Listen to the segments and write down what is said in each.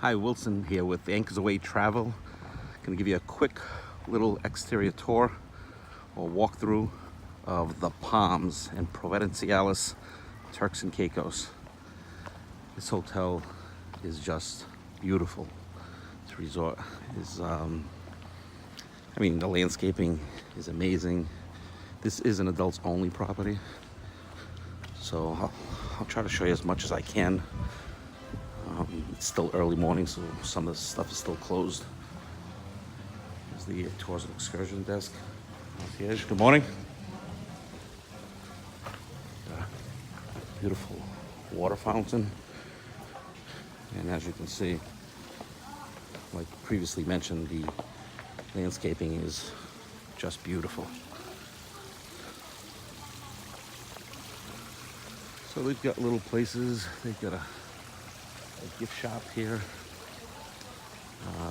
Hi, Wilson here with Anchors Away Travel. Gonna give you a quick little exterior tour or walkthrough of the Palms in Providenciales Turks and Caicos. This hotel is just beautiful. This resort is, the landscaping is amazing. This is an adults only property, so I'll try to show you as much as I can. It's still early morning, so some of the stuff is still closed. Here's the tours and excursion desk. Concierge, good morning. Beautiful water fountain. And as you can see, like previously mentioned, the landscaping is just beautiful. So they've got little places. They've got a gift shop here.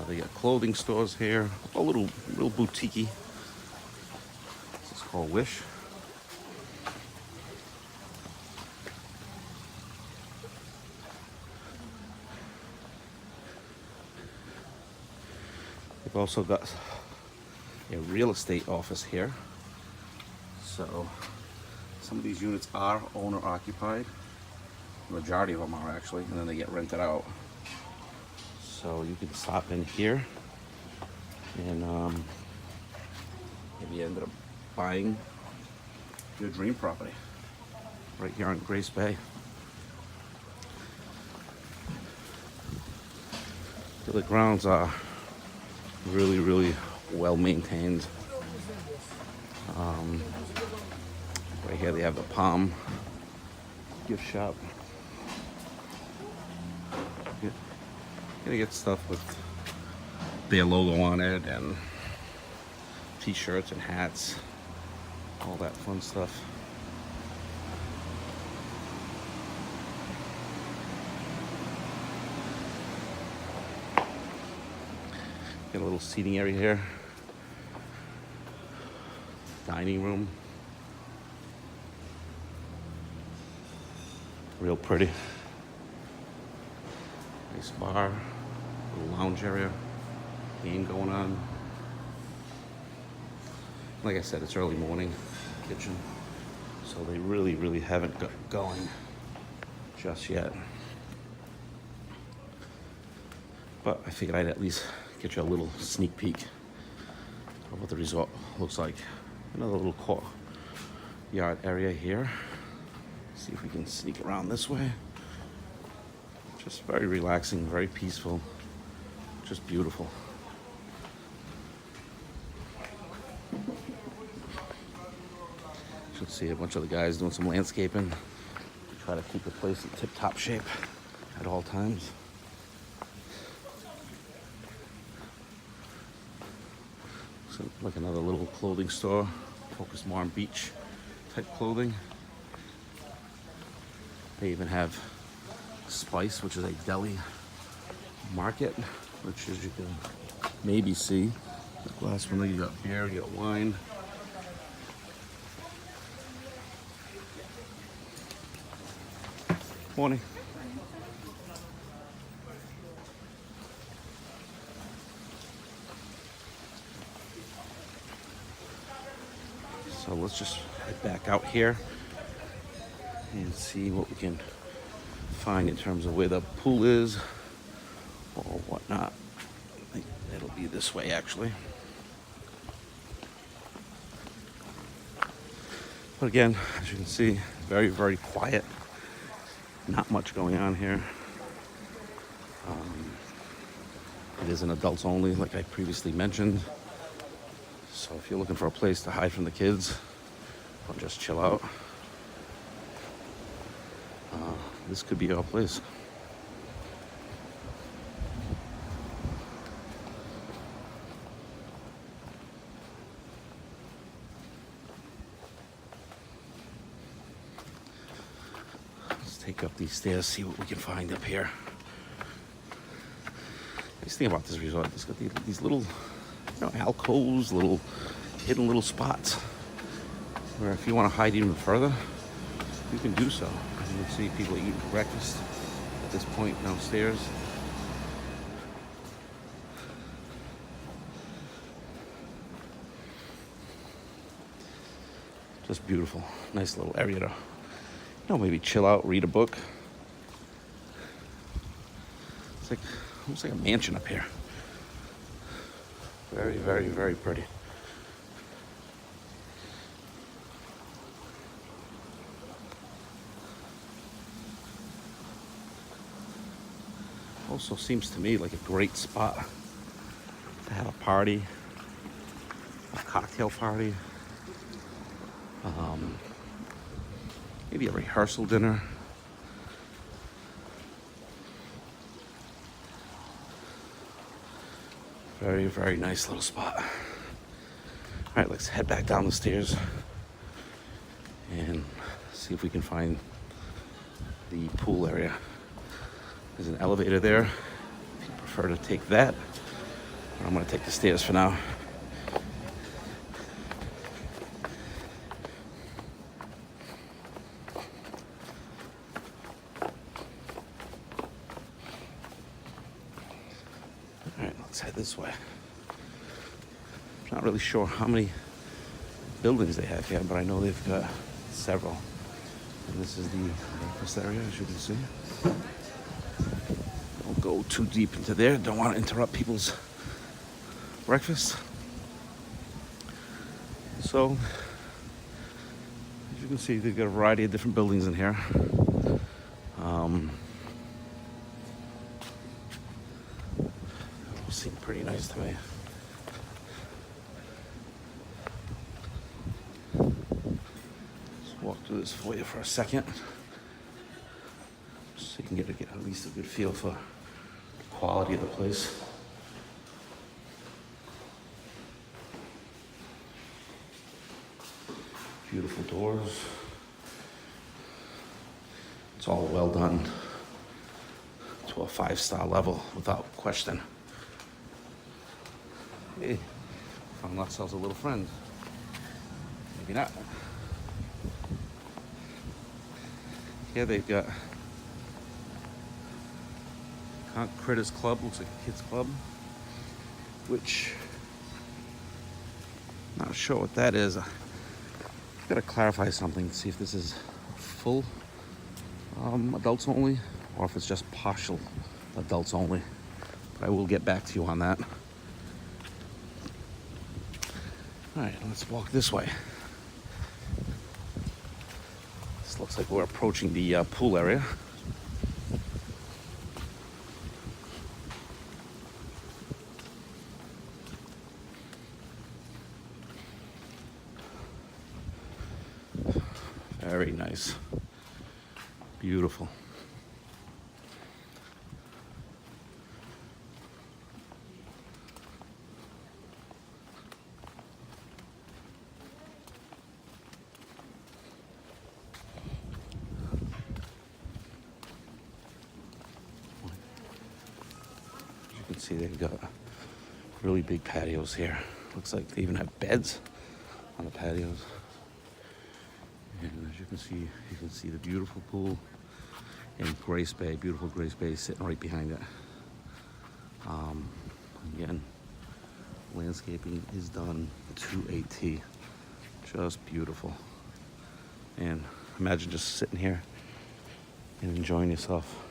They got clothing stores here. A little boutique-y. This is called Wish. They've also got a real estate office here. So some of these units are owner occupied. The majority of them are actually, and then they get rented out. So you can stop in here and maybe you ended up buying your dream property right here on Grace Bay. The grounds are really well maintained. Right here they have the Palm gift shop. You're gonna get stuff with their logo on it and t-shirts and hats, all that fun stuff. Got a little seating area here. Dining room. Real pretty. Nice bar, little lounge area, game going on. Like I said, it's early morning, kitchen, so they really haven't got going just yet. But I figured I'd at least get you a little sneak peek of what the resort looks like. Another little courtyard area here. See if we can sneak around this way. Just very relaxing, very peaceful, just beautiful. Should see a bunch of the guys doing some landscaping. Try to keep the place in tip-top shape at all times. So like another little clothing store, focused more on beach type clothing. They even have Spice, which is a deli market, which as you can maybe see, the last one, you got beer, you got wine. Morning. So let's just head back out here and see what we can find in terms of where the pool is or whatnot. I think it'll be this way actually. But again, as you can see, very quiet. Not much going on here. It is an adults only, like I previously mentioned. So if you're looking for a place to hide from the kids or just chill out, this could be your place. Let's take up these stairs, see what we can find up here. Nice thing about this resort, it's got these little, alcoves, little hidden little spots where if you want to hide even further, you can do so. You can see people eating breakfast at this point downstairs. Just beautiful. Nice little area to, maybe chill out, read a book. It's like almost like a mansion up here. Very, very, very pretty. Also seems to me like a great spot to have a party, a cocktail party, maybe a rehearsal dinner. Very, very nice little spot. All right, let's head back down the stairs and see if we can find the pool area. There's an elevator there. If you prefer to take that, I'm gonna take the stairs for now. All right, let's head this way. Not really sure how many buildings they have here, but I know they've got several. And this is the breakfast area, as you can see. Don't go too deep into there. Don't want to interrupt people's breakfast. So, as you can see, they've got a variety of different buildings in here. They seem pretty nice to me. Just walk through this foyer for a second, so you can get at least a good feel for the quality of the place. Beautiful doors. It's all well done to a 5-star level without question. Hey, found ourselves a little friend. Maybe not. Here they've got Critters Club, looks like a kids club, which I'm not sure what that is. I've got to clarify something, see if this is full adults only or if it's just partial adults only. But I will get back to you on that. All right, let's walk this way. This looks like we're approaching the pool area. Very nice. Beautiful. As you can see, they've got really big patios here. Looks like they even have beds on the patios. And as you can see the beautiful pool and Grace Bay, beautiful Grace Bay sitting right behind it. Again, landscaping is done to a T. Just beautiful. And imagine just sitting here and enjoying yourself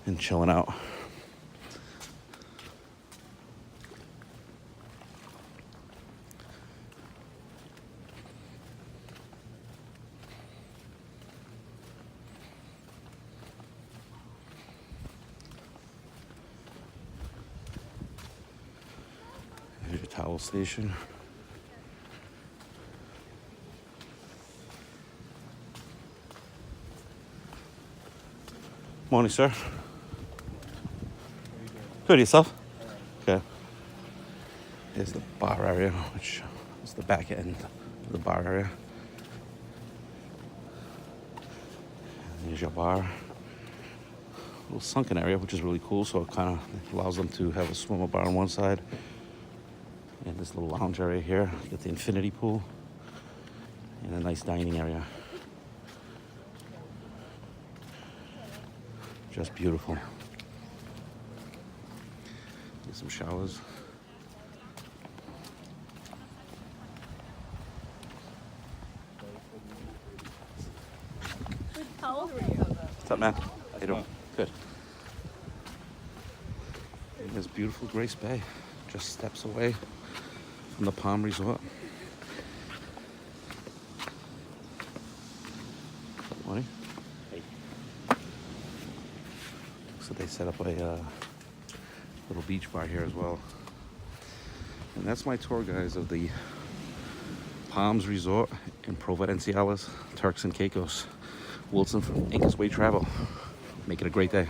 and chilling out. Here's your towel station. Morning, sir. Good, yourself? Okay. Here's the bar area, which is the back end of the bar area. And here's your bar. Little sunken area, which is really cool, so it kind of allows them to have a swimmer bar on one side. And this little lounge area here, you got the infinity pool and a nice dining area. Just beautiful. Get some showers. How old were you? What's up, man? How you doing? Good. And there's beautiful Grace Bay, just steps away from the Palm Resort. Morning. Hey. So they set up a little beach bar here as well. And that's my tour, guys, of the Palms Resort in Providenciales, Turks and Caicos. Wilson from Incas Way Travel. Make it a great day.